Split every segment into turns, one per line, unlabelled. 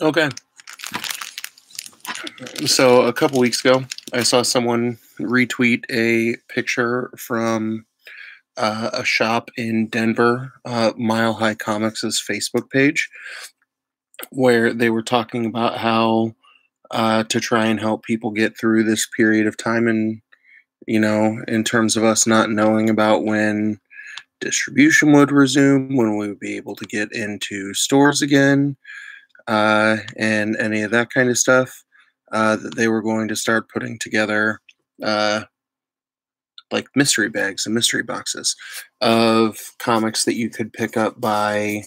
Okay. So a couple weeks ago, I saw someone retweet a picture from a shop in Denver, Mile High Comics' Facebook page, where they were talking about how to try and help people get through this period of time, and in terms of us not knowing about when distribution would resume, when we would be able to get into stores again, and any of that kind of stuff. That they were going to start putting together uh, like mystery bags and mystery boxes of comics that you could pick up by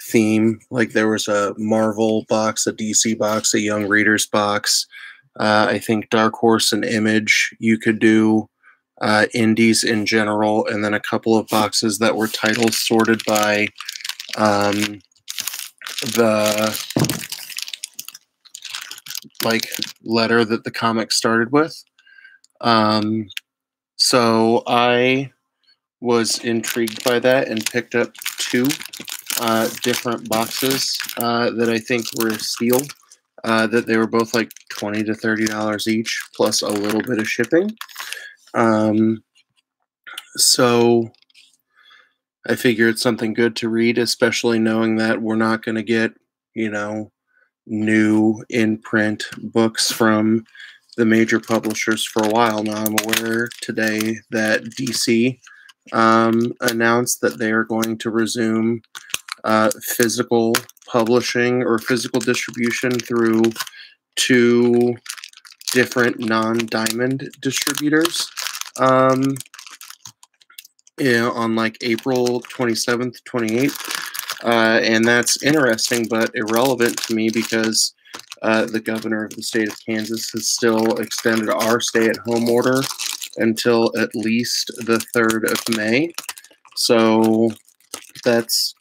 theme. Like there was a Marvel box, a DC box, a Young Readers box. I think Dark Horse and Image you could do. Indies in general, and then a couple of boxes that were titles sorted by the like letter that the comic started with. Um, so I was intrigued by that and picked up two different boxes that I think were a steal. That they were both like $20 to $30 each, plus a little bit of shipping. So I figure it's something good to read, especially knowing that we're not going to get, new in print books from the major publishers for a while now. I'm aware today that DC announced that they are going to resume physical publishing or physical distribution through two different non-diamond distributors. On like April 27th, 28th. And that's interesting but irrelevant to me because the governor of the state of Kansas has still extended our stay-at-home order until at least the 3rd of May. So that's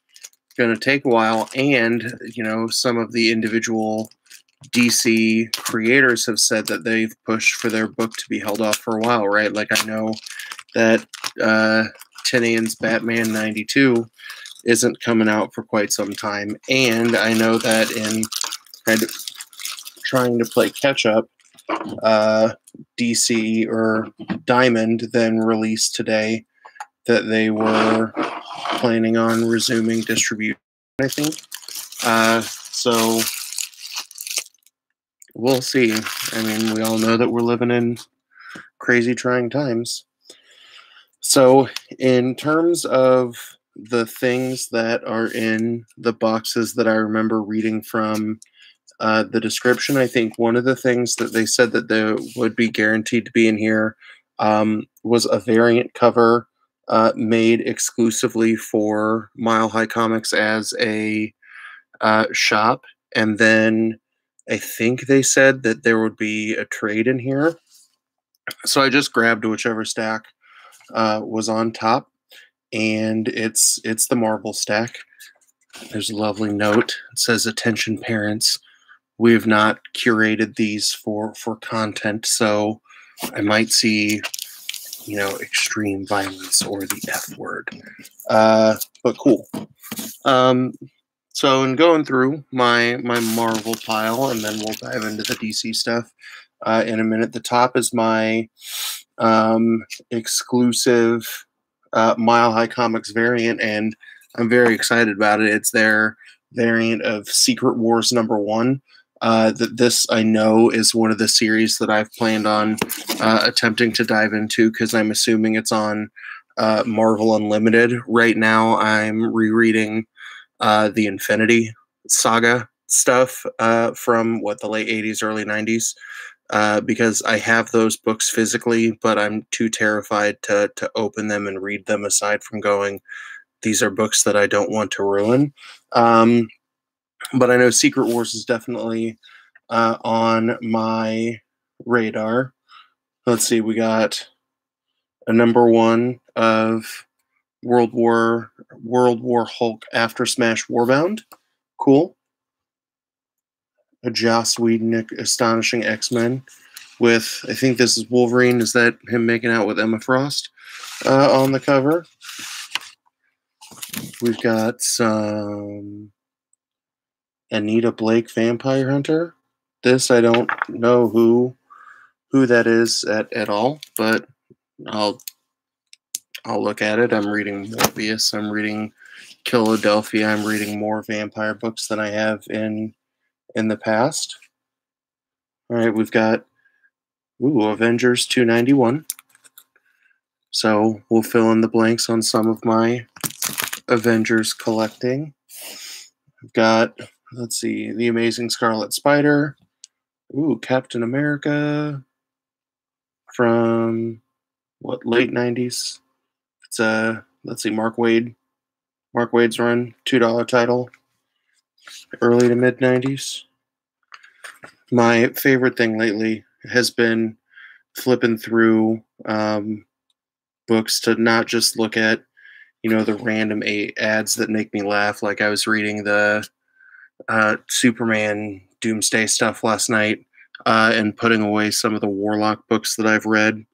going to take a while. And, some of the individual DC creators have said that they've pushed for their book to be held off for a while, right? Like I know that Tinian's Batman 92 isn't coming out for quite some time. And I know that in kind of trying to play catch up, DC or Diamond then released today that they were planning on resuming distribution, I think. So we'll see. I mean, we all know that we're living in crazy trying times. So in terms of the things that are in the boxes that I remember reading from the description, I think one of the things that they said that they would be guaranteed to be in here was a variant cover made exclusively for Mile High Comics as a shop. And then I think they said that there would be a trade in here. So I just grabbed whichever stack was on top, and it's the marble stack. There's a lovely note. It says, "Attention parents, we have not curated these for content, so I might see, extreme violence or the F word." But cool. So in going through my Marvel pile, and then we'll dive into the DC stuff in a minute. The top is my exclusive Mile High Comics variant, and I'm very excited about it. It's their variant of Secret Wars #1. That this I know is one of the series that I've planned on attempting to dive into because I'm assuming it's on Marvel Unlimited right now. I'm rereading the Infinity Saga stuff from the late 80s, early 90s. Because I have those books physically, but I'm too terrified to open them and read them, aside from going, these are books that I don't want to ruin. But I know Secret Wars is definitely on my radar. Let's see, we got a #1 of World War Hulk After Smash Warbound. Cool. A Joss Whedon Astonishing X-Men with, I think this is Wolverine. Is that him making out with Emma Frost on the cover? We've got some Anita Blake Vampire Hunter. This I don't know who that is at all, but I'll I'll look at it. I'm reading Morbius. I'm reading Philadelphia. I'm reading more vampire books than I have in the past. All right, we've got Avengers 291. So we'll fill in the blanks on some of my Avengers collecting. We've got, let's see, The Amazing Scarlet Spider. Captain America from what, late 90s? It's let's see, Mark Wade. Mark Wade's run, $2 title, early to mid 90s. My favorite thing lately has been flipping through books to not just look at, the random ads that make me laugh. Like I was reading the Superman Doomsday stuff last night and putting away some of the Warlock books that I've read.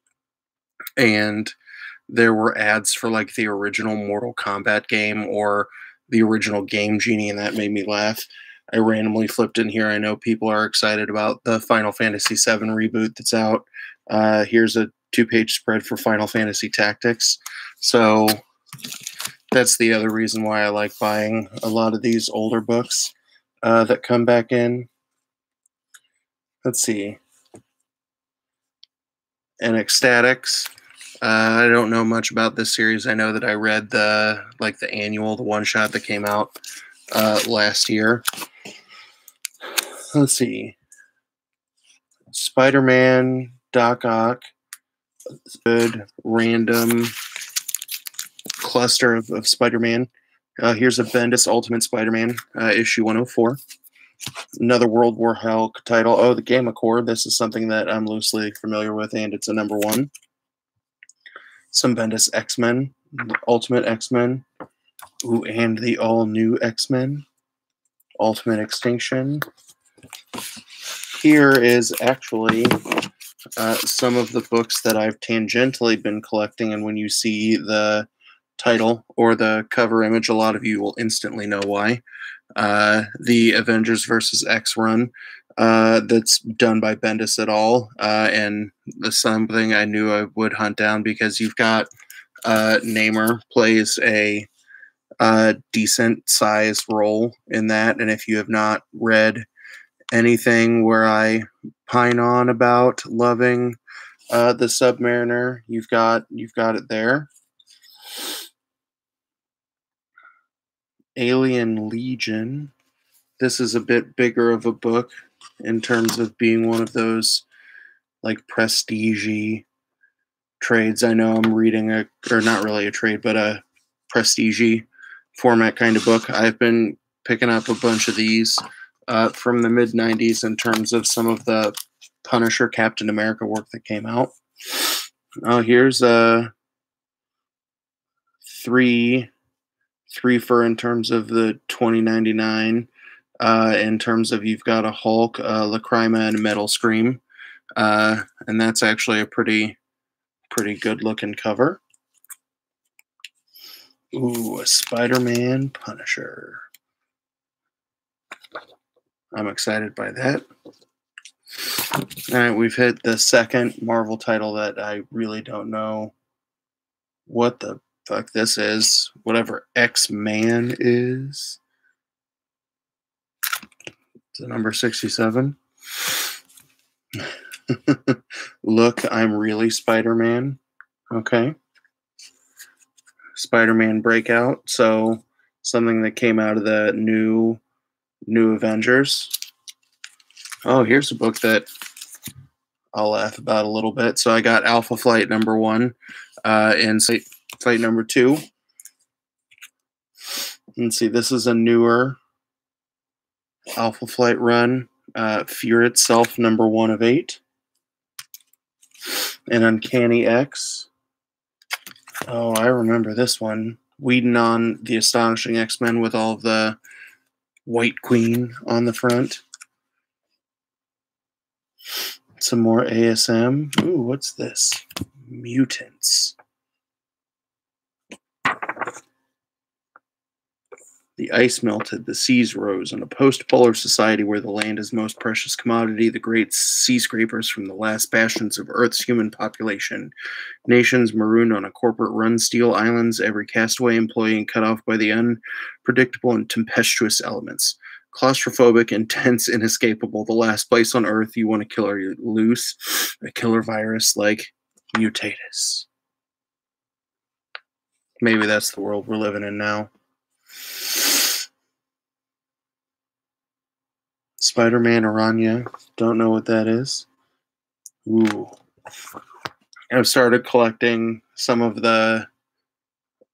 And there were ads for like the original Mortal Kombat game or the original Game Genie, and that made me laugh. I randomly flipped in here. I know people are excited about the Final Fantasy VII reboot that's out. Here's a 2-page spread for Final Fantasy Tactics. So that's the other reason why I like buying a lot of these older books that come back in. Let's see. And Ecstatics. I don't know much about this series. I know that I read the annual, the one shot that came out last year. Let's see. Spider-Man, Doc Ock, good random cluster of Spider-Man. Here's a Bendis Ultimate Spider-Man, issue 104. Another World War Hulk title. Oh, the Gamma Core. This is something that I'm loosely familiar with, and it's a #1. Some Bendis X-Men, Ultimate X-Men. And the all-new X-Men. Ultimate Extinction. Here is actually some of the books that I've tangentially been collecting, and when you see the title or the cover image, a lot of you will instantly know why. The Avengers vs. X run that's done by Bendis et al. And something I knew I would hunt down because you've got Namor plays a decent sized role in that, and if you have not read anything where I pine on about loving the Submariner, you've got it there. Alien Legion. This is a bit bigger of a book in terms of being one of those like prestige trades. I know I'm reading or not really a trade, but a prestige format kind of book. I've been picking up a bunch of these from the mid 90s in terms of some of the Punisher Captain America work that came out. Here's a three for in terms of the 2099. In terms of you've got a Hulk, Lacrima, and Metal Scream, and that's actually a pretty good looking cover. Ooh, a Spider-Man Punisher. I'm excited by that. All right, we've hit the second Marvel title that I really don't know what the fuck this is. Whatever X-Man is. It's a number 67. Look, I'm really Spider-Man. Okay. Spider-Man Breakout. So something that came out of the new Avengers. Oh, here's a book that I'll laugh about a little bit. So I got Alpha Flight #1 and Flight #2. Let's see, this is a newer Alpha Flight run. Fear Itself #1 of 8. And Uncanny X. Oh, I remember this one. Weeding on the Astonishing X-Men with all of the White Queen on the front. Some more ASM. Ooh, what's this? Mutants. The ice melted, the seas rose. In a post-polar society where the land is most precious commodity, the great sea scrapers from the last bastions of Earth's human population, nations marooned on a corporate-run steel islands, every castaway employee cut off by the unpredictable and tempestuous elements. Claustrophobic, intense, inescapable, the last place on Earth you want to kill or you loose, a killer virus like Mutatus. Maybe that's the world we're living in now. Spider-Man Aranya. Don't know what that is. Ooh. I've started collecting some of the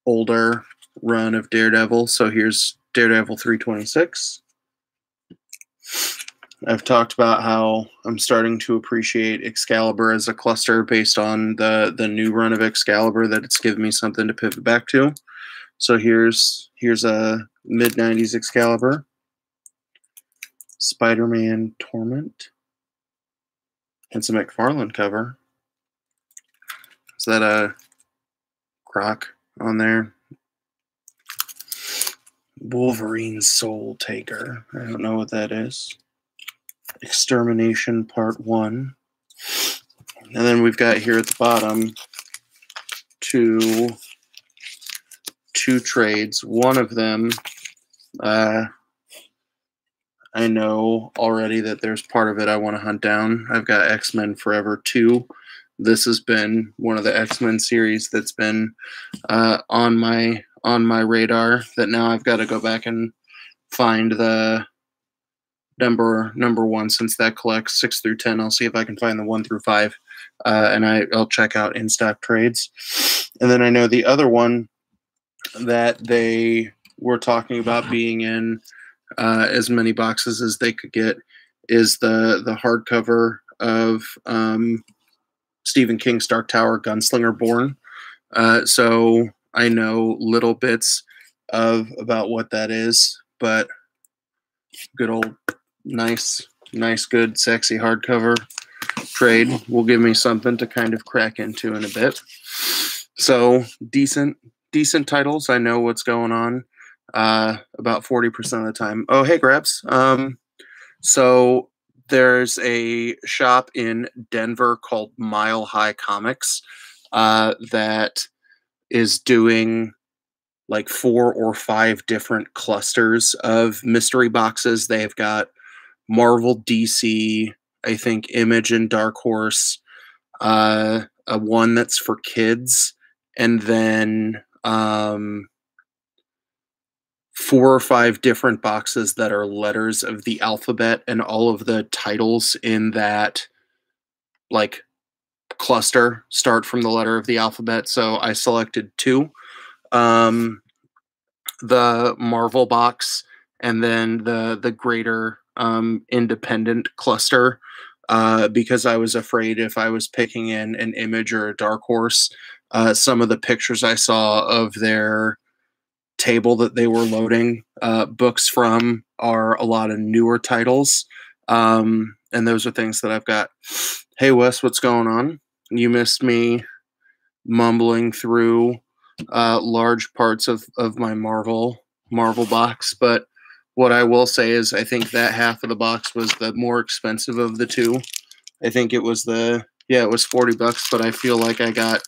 older run of Daredevil. So here's Daredevil 326. I've talked about how I'm starting to appreciate Excalibur as a cluster based on the new run of Excalibur, that it's given me something to pivot back to. So here's a mid-90s Excalibur. Spider-Man Torment. It's a McFarlane cover. Is that a croc on there? Wolverine Soul Taker. I don't know what that is. Extermination Part 1. And then we've got here at the bottom two trades. One of them, I know already that there's part of it I want to hunt down. I've got X-Men Forever 2. This has been one of the X-Men series that's been on my radar, that now I've got to go back and find the number 1, since that collects 6 through 10. I'll see if I can find the 1 through 5, and I'll check out in-stock trades. And then I know the other one that they were talking about being in as many boxes as they could get is the hardcover of Stephen King's Dark Tower, Gunslinger Born. So I know little bits about what that is, but good old nice, good, sexy hardcover trade will give me something to kind of crack into in a bit. So decent titles. I know what's going on about 40% of the time. Oh, hey, Grabs. So there's a shop in Denver called Mile High Comics that is doing like 4 or 5 different clusters of mystery boxes. They've got Marvel, DC, I think Image and Dark Horse, a one that's for kids, and then 4 or 5 different boxes that are letters of the alphabet, and all of the titles in that like cluster start from the letter of the alphabet. So I selected 2. The Marvel box, and then the greater independent cluster, because I was afraid if I was picking in an Image or a Dark Horse, some of the pictures I saw of their table that they were loading books from are a lot of newer titles, and those are things that I've got. Hey Wes, what's going on? You missed me mumbling through large parts of my Marvel box, but what I will say is I think that half of the box was the more expensive of the 2. I think it was it was $40, but I feel like I got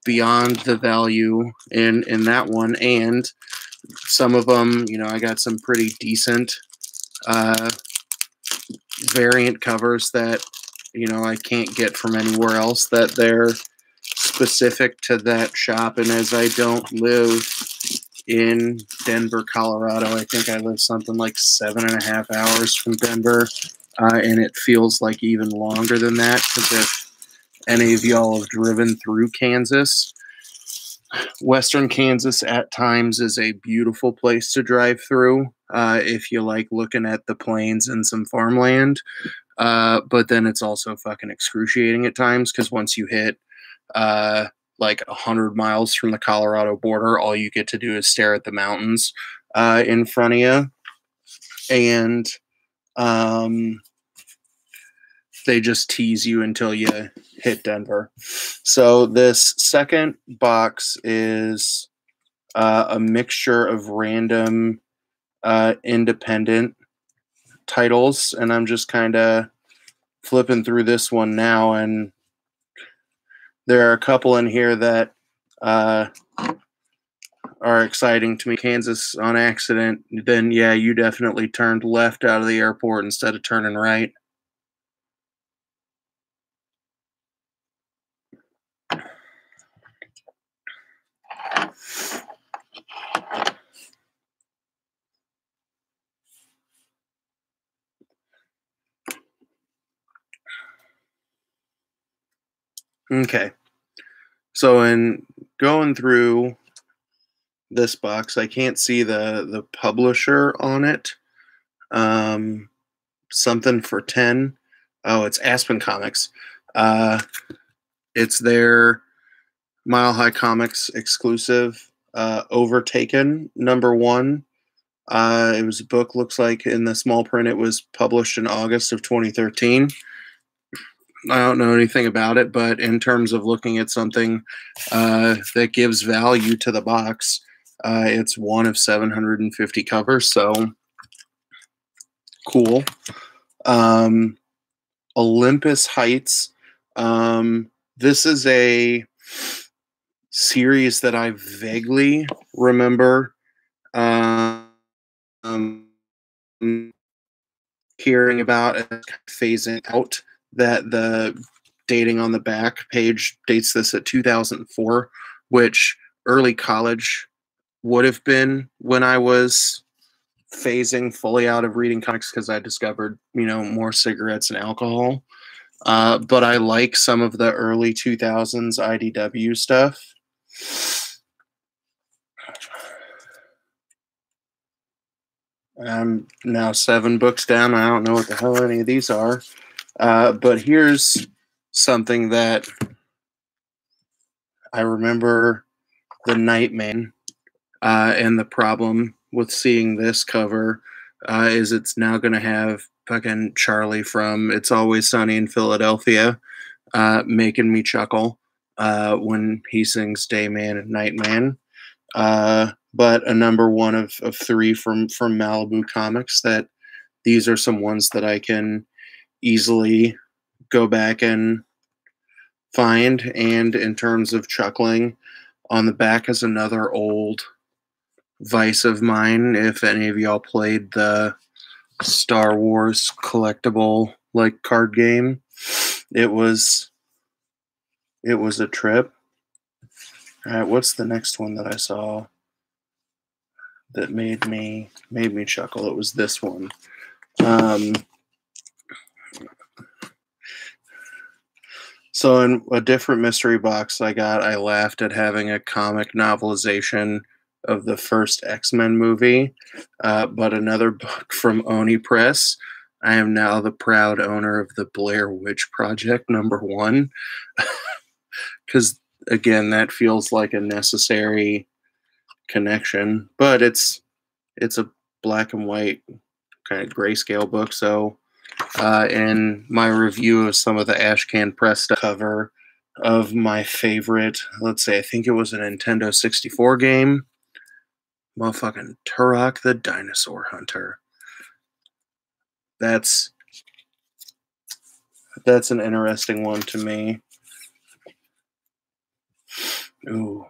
beyond the value in that one, and some of them, I got some pretty decent variant covers that I can't get from anywhere else, that they're specific to that shop. And as I don't live in Denver, Colorado, I think I live something like 7.5 hours from Denver, and it feels like even longer than that, because if any of y'all have driven through Kansas, Western Kansas at times is a beautiful place to drive through if you like looking at the plains and some farmland, but then it's also fucking excruciating at times, because once you hit like 100 miles from the Colorado border, all you get to do is stare at the mountains in front of you, and they just tease you until you hit Denver. So this second box is a mixture of random independent titles, and I'm just kind of flipping through this one now, and there are a couple in here that uh, are exciting to me. Kansas on accident, then yeah, you definitely turned left out of the airport instead of turning right. Okay, so in going through this box, I can't see the publisher on it. Um, Something for 10. Oh, it's Aspen Comics. Uh, it's their Mile High Comics exclusive, Overtaken #1. It was a book. Looks like in the small print, it was published in August of 2013. I don't know anything about it, but in terms of looking at something that gives value to the box, it's one of 750 covers, so cool. Um, Olympus Heights. This is a series that I vaguely remember um, hearing about and phasing out. That the dating on the back page dates this at 2004, which early college would have been when I was phasing fully out of reading comics because I discovered, more cigarettes and alcohol. But I like some of the early 2000s IDW stuff. I'm now 7 books down. I don't know what the hell any of these are. But here's something that I remember the Nightman, and the problem with seeing this cover is it's now going to have fucking Charlie from It's Always Sunny in Philadelphia making me chuckle when he sings Dayman and Nightman. But a #1 of 3 from Malibu Comics, that these are some ones that I can easily go back and find. And in terms of chuckling, on the back is another old vice of mine. If any of y'all played the Star Wars collectible card game, it was a trip. All right, what's the next one that I saw that made me chuckle? It was this one. So in a different mystery box I laughed at having a comic novelization of the first X-Men movie, but another book from Oni Press. I am now the proud owner of the Blair Witch Project #1, because again, that feels like a necessary connection. But it's a black and white kind of grayscale book, so in my review of some of the Ashcan Press stuff, cover of my favorite, let's say, I think it was a Nintendo 64 game, motherfucking Turok the Dinosaur Hunter. That's an interesting one to me. Ooh,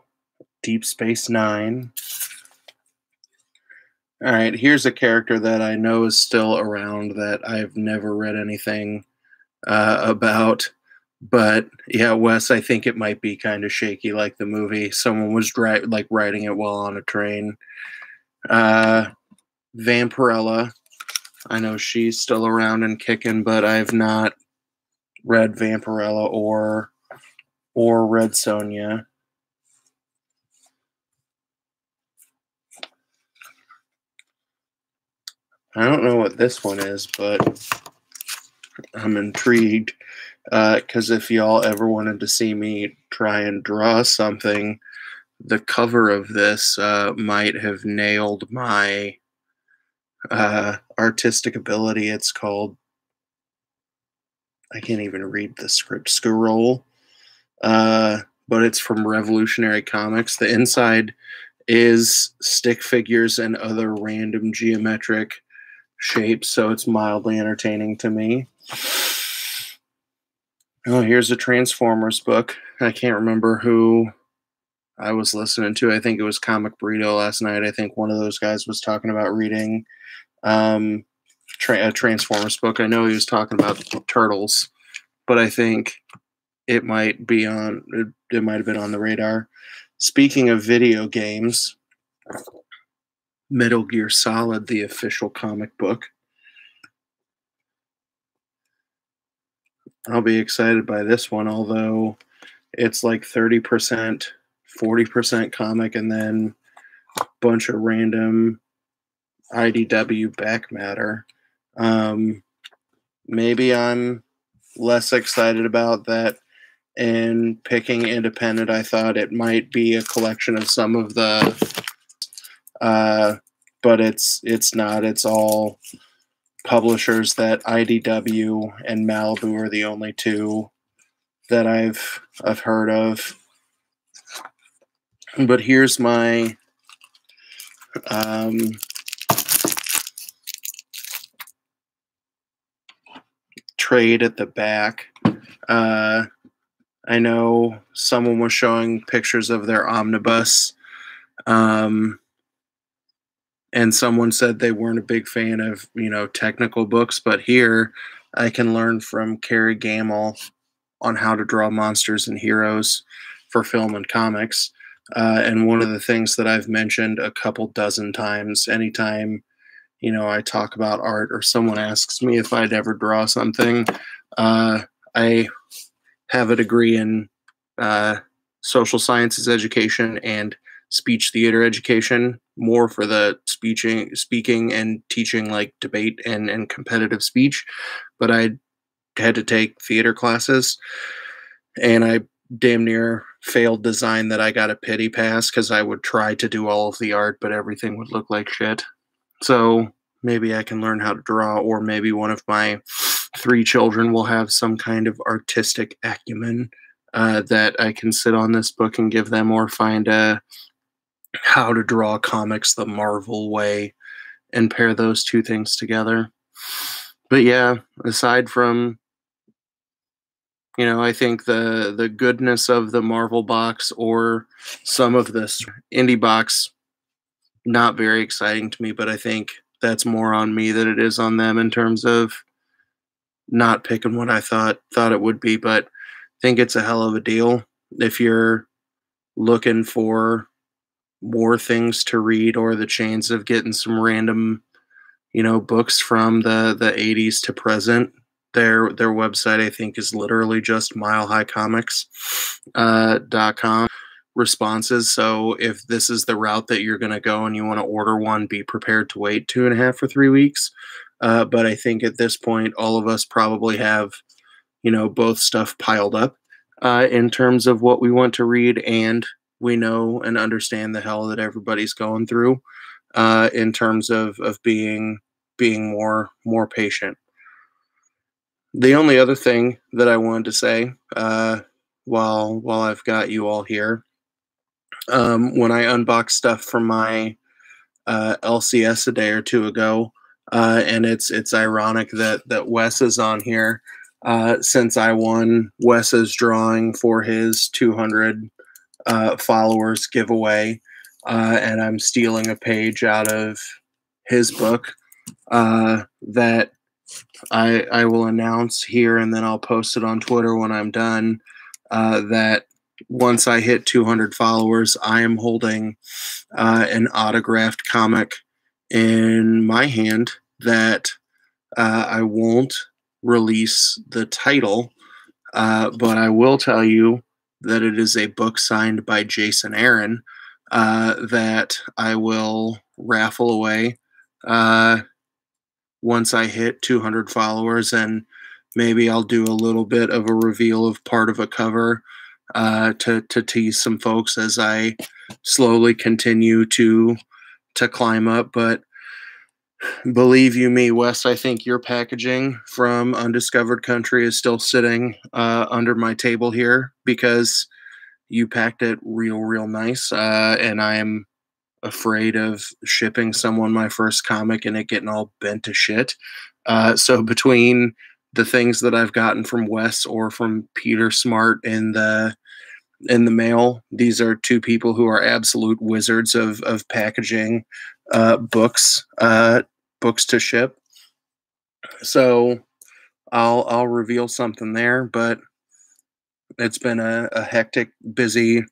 Deep Space Nine. All right, here's a character that I know is still around that I've never read anything about. But yeah, Wes, I think it might be kind of shaky like the movie. Someone was writing it while on a train. Vampirella. I know she's still around and kicking, but I've not read Vampirella or Red Sonja. I don't know what this one is, but I'm intrigued. Because if y'all ever wanted to see me try and draw something, the cover of this might have nailed my artistic ability. It's called, I can't even read the script, Scroll, but it's from Revolutionary Comics. The inside is stick figures and other random geometric shapes, so it's mildly entertaining to me. Oh, here's a Transformers book. I can't remember who I was listening to. I think it was Comic Burrito last night. I think one of those guys was talking about reading um, a Transformers book. I know he was talking about Turtles, but I think it might be on. It might have been on the radar. Speaking of video games, Metal Gear Solid, the official comic book. I'll be excited by this one, although it's like 30%, 40% comic, and then a bunch of random IDW back matter. Maybe I'm less excited about that. And picking independent, I thought it might be a collection of some of the, but it's not. It's all publishers that IDW and Malibu are the only two that I've heard of. But here's my trade at the back. I know someone was showing pictures of their omnibus, and someone said they weren't a big fan of, technical books, but here I can learn from Carrie Gamble on how to draw monsters and heroes for film and comics. And one of the things that I've mentioned a couple dozen times, anytime, I talk about art or someone asks me if I'd ever draw something, I have a degree in social sciences education and speech theater education, more for the speaking and teaching, like debate and competitive speech. But I had to take theater classes, and I damn near failed design that I got a pity pass because I would try to do all of the art, but everything would look like shit. So maybe I can learn how to draw, or maybe one of my 3 children will have some kind of artistic acumen that I can sit on this book and give them, or find how to draw comics the Marvel way and pair those two things together. But yeah, aside from, I think the goodness of the Marvel box or some of this indie box, not very exciting to me, but I think that's more on me than it is on them in terms of not picking what I thought it would be. But I think it's a hell of a deal if you're looking for more things to read, or the chance of getting some random, books from the 80s to present. Their website, I think, is literally just milehighcomics.com responses. So if this is the route that you're going to go and you want to order one, be prepared to wait 2.5 or 3 weeks. But I think at this point, all of us probably have, both stuff piled up in terms of what we want to read, and we know and understand the hell that everybody's going through in terms of being more patient. The only other thing that I wanted to say while I've got you all here, when I unboxed stuff from my LCS a day or two ago, and it's ironic that Wes is on here, since I won Wes's drawing for his 200 followers giveaway, and I'm stealing a page out of his book that I will announce here, and then I'll post it on Twitter when I'm done, that once I hit 200 followers, I am holding an autographed comic in my hand that I won't release the title, but I will tell you that it is a book signed by Jason Aaron that I will raffle away once I hit 200 followers, and maybe I'll do a little bit of a reveal of part of a cover to tease some folks as I slowly continue to climb up. But believe you me, Wes, I think your packaging from Undiscovered Country is still sitting under my table here, because you packed it real nice, and I am afraid of shipping someone my first comic and it getting all bent to shit. So between the things that I've gotten from Wes or from Peter Smart in the mail, these are two people who are absolute wizards of packaging books to ship. So I'll reveal something there, but it's been a hectic, busy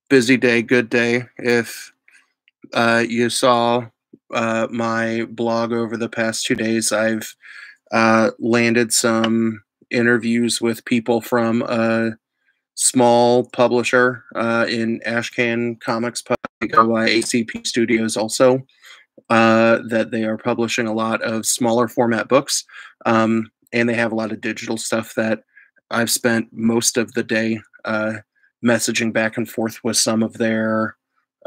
day, good day. If you saw my blog over the past 2 days, I've landed some interviews with people from a small publisher in Ashcan Comics, go by ACP Studios also, that they are publishing a lot of smaller format books. And they have a lot of digital stuff that I've spent most of the day messaging back and forth with some of their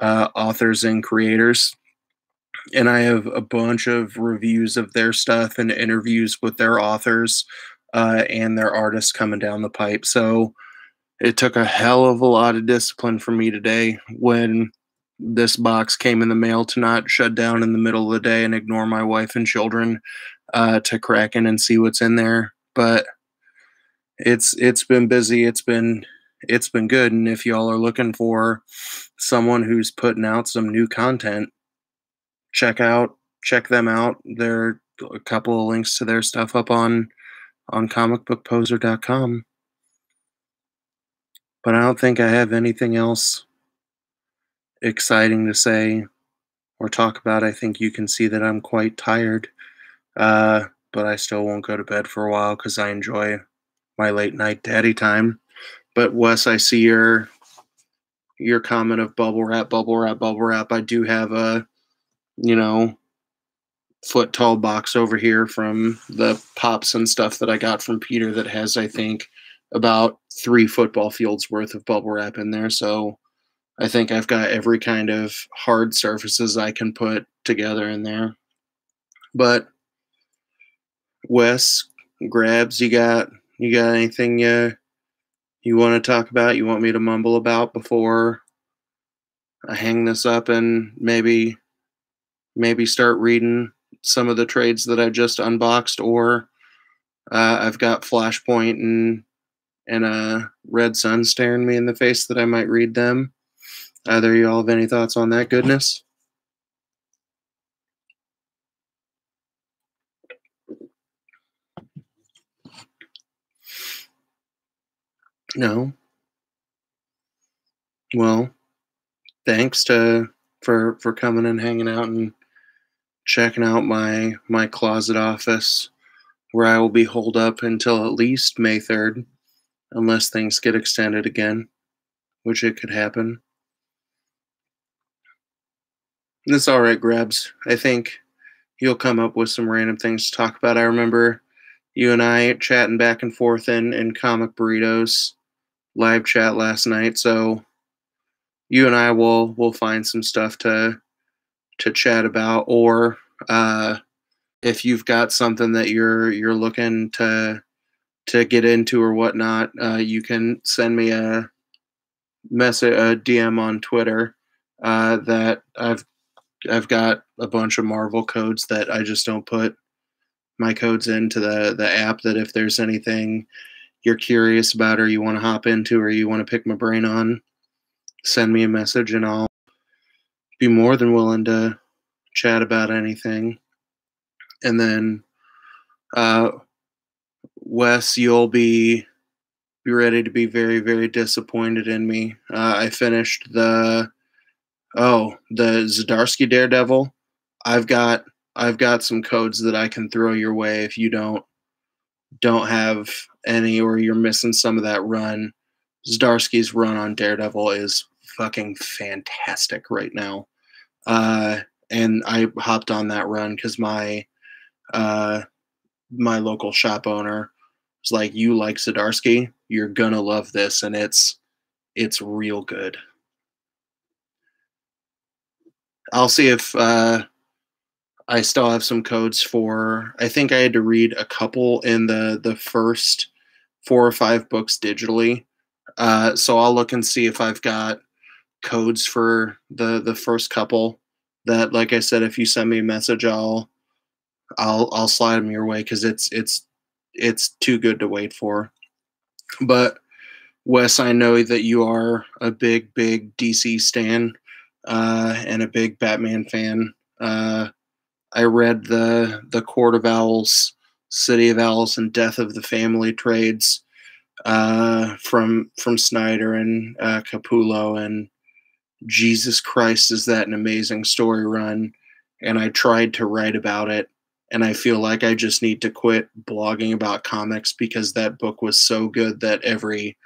authors and creators. And I have a bunch of reviews of their stuff and interviews with their authors and their artists coming down the pipe. So it took a hell of a lot of discipline for me today when this box came in the mail to not shut down in the middle of the day and ignore my wife and children, to crack in and see what's in there. But it's been busy. It's been good. And if y'all are looking for someone who's putting out some new content, check them out. There are a couple of links to their stuff up on comicbookposer.com. But I don't think I have anything else exciting to say or talk about. I think you can see that I'm quite tired, but I still won't go to bed for a while because I enjoy my late night daddy time. But Wes, I see your comment of bubble wrap, bubble wrap, bubble wrap. I do have a, foot tall box over here from the pops and stuff that I got from Peter that has, I think, about 3 football fields worth of bubble wrap in there. So I think I've got every kind of hard surfaces I can put together in there. But Wes, Grabs, you got anything you want to talk about? You want me to mumble about before I hang this up and maybe start reading some of the trades that I just unboxed, or I've got Flashpoint and a Red Sun staring me in the face that I might read them. Either you all have any thoughts on that goodness? No. Well, thanks for coming and hanging out and checking out my closet office, where I will be holed up until at least May 3rd, unless things get extended again, which it could happen. It's all right, Grabs. I think you'll come up with some random things to talk about. I remember you and I chatting back and forth in Comic Burritos live chat last night, so you and I will find some stuff to chat about, or if you've got something that you're looking to get into or whatnot, you can send me a DM on Twitter. That I've got a bunch of Marvel codes that I just don't put my codes into the app, that if there's anything you're curious about or you want to hop into or you want to pick my brain on, send me a message and I'll be more than willing to chat about anything. And then Wes, you'll be ready to be very, very disappointed in me. I finished the Zdarsky Daredevil. I've got some codes that I can throw your way if you don't have any, or you're missing some of that run. Zdarsky's run on Daredevil is fucking fantastic right now. And I hopped on that run because my local shop owner was like, "You like Zdarsky? You're gonna love this," and it's real good. I'll see if I still have some codes for. I think I had to read a couple in the first 4 or 5 books digitally. So I'll look and see if I've got codes for the first couple that, like I said, if you send me a message, I'll slide them your way because it's too good to wait for. But Wes, I know that you are a big DC stan and a big Batman fan. I read the Court of Owls, City of Owls, and Death of the Family trades from Snyder and Capullo, and Jesus Christ, is that an amazing story run? And I tried to write about it, and I feel like I just need to quit blogging about comics because that book was so good that every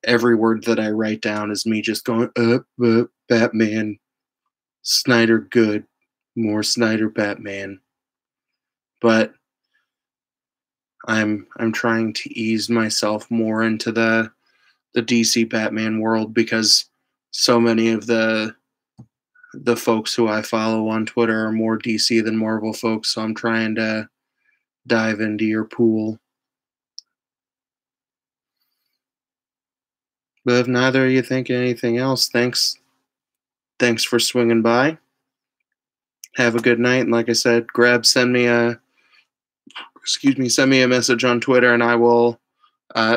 word that I write down is me just going Batman, Snyder good, more Snyder Batman. But I'm trying to ease myself more into the DC Batman world because so many of the folks who I follow on Twitter are more DC than Marvel folks, so I'm trying to dive into your pool. But if neither of you think anything else, thanks for swinging by. Have a good night, and like I said, send me a message on Twitter, and I will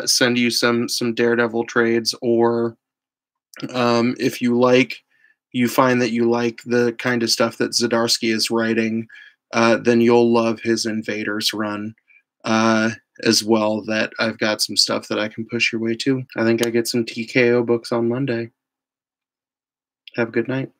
send you some Daredevil trades, or if you find that you like the kind of stuff that Zdarsky is writing, then you'll love his Invaders run as well. That I've got some stuff that I can push your way to. I think I get some TKO books on Monday. Have a good night.